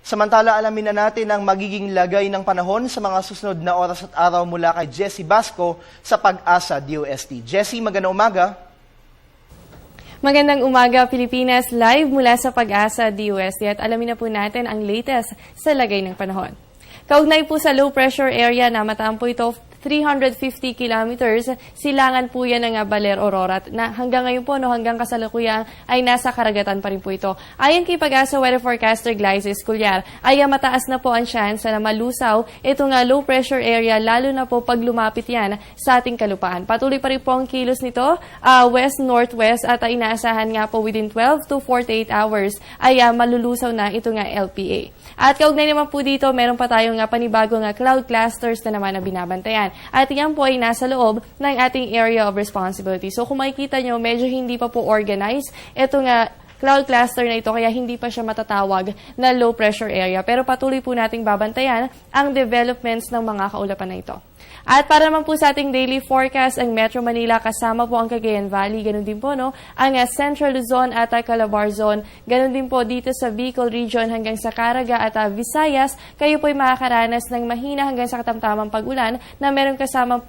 Samantala, alamin na natin ang magiging lagay ng panahon sa mga susunod na oras at araw mula kay Jessie Basco sa Pag-asa DOST. Jessie, magandang umaga. Magandang umaga, Pilipinas, live mula sa Pag-asa DOST at alamin na po natin ang latest sa lagay ng panahon. Kaugnay po sa low pressure area na mataan po ito 350 kilometers, silangan po yan ng Baler Aurora na hanggang ngayon po, hanggang kasalukuyan ay nasa karagatan pa rin po ito. Ayon kay Pag-asa Weather Forecaster Glycis Culyar, ay mataas na po ang chance na malusaw itong low pressure area, lalo na po pag lumapit yan sa ating kalupaan. Patuloy pa rin po ang kilos nito, west-northwest at inaasahan nga po within 12 to 48 hours ay malulusaw na itong LPA. At kaugnay naman po dito, meron pa tayong panibagong cloud clusters na naman na binabantayan. At yan po ay nasa loob ng ating area of responsibility. So kung makikita nyo, medyo hindi pa po organized itong cloud cluster na ito, kaya hindi pa siya matatawag na low pressure area. Pero patuloy po nating babantayan ang developments ng mga kaulapan na ito. At para naman po sa ating daily forecast, ang Metro Manila kasama po ang Cagayan Valley, ganun din po ang Central Luzon at Calabar Zone, ganun din po dito sa Bicol Region hanggang sa Caraga at Visayas, kayo po ay makakaranas ng mahina hanggang sa katamtamang pag-ulan na meron kasamang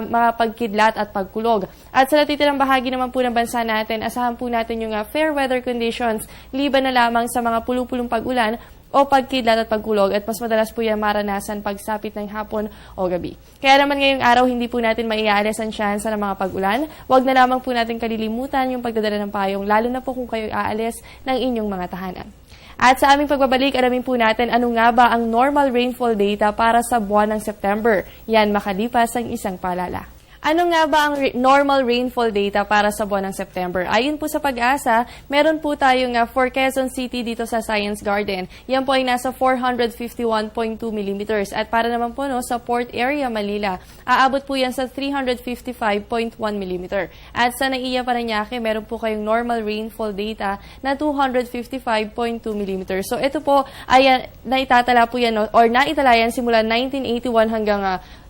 mga pagkidlat at pagkulog. At sa natitirang bahagi naman po ng bansa natin, asahan po natin yung fair weather conditions, liban na lamang sa mga pulupulong pag-ulan o pagkidlat at pagkulog, at mas madalas po yan maranasan pagsapit ng hapon o gabi. Kaya naman ngayong araw, hindi po natin maiaalis ang tsansa ng mga pag-ulan. Huwag na lamang po natin kalilimutan yung pagdadala ng payong, lalo na po kung kayo aalis ng inyong mga tahanan. At sa aming pagbabalik, alamin po natin ano nga ba ang normal rainfall data para sa buwan ng September. Yan makalipas ang isang paalala. Ano nga ba ang normal rainfall data para sa buwan ng September? Ayon po sa Pag-asa, meron po tayong for Quezon City dito sa Science Garden. Yan po ay nasa 451.2 millimeters. At para naman po sa Port Area, Manila, aabot po yan sa 355.1 millimeter. At sa Naiya, Parañaque, meron po kayong normal rainfall data na 255.2 millimeters. So ito po ay naitatala po yan or naitala yan simula 1981 hanggang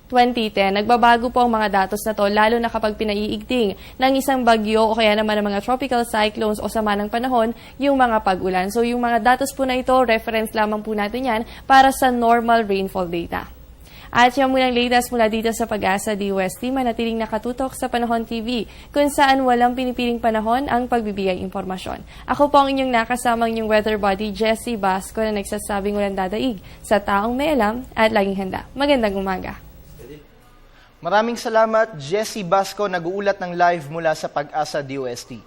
2010. Nagbabago po ang mga datos na to, lalo na kapag pinaiigting ng isang bagyo o kaya naman ng mga tropical cyclones o sama ng panahon, yung mga pag-ulan. So yung mga datos po na ito, reference lamang po natin yan para sa normal rainfall data. At yan muna ang latest mula dito sa Pag-asa DOST, manatiling nakatutok sa Panahon TV, kung saan walang pinipiling panahon ang pagbibigay impormasyon. Ako po ang inyong nakasamang inyong weather body, Jessie Basco, na nagsasabing walang dadaig sa taong may alam at laging handa. Magandang umaga. Maraming salamat, Jessie Basco, nag-uulat ng live mula sa Pag-asa DOST.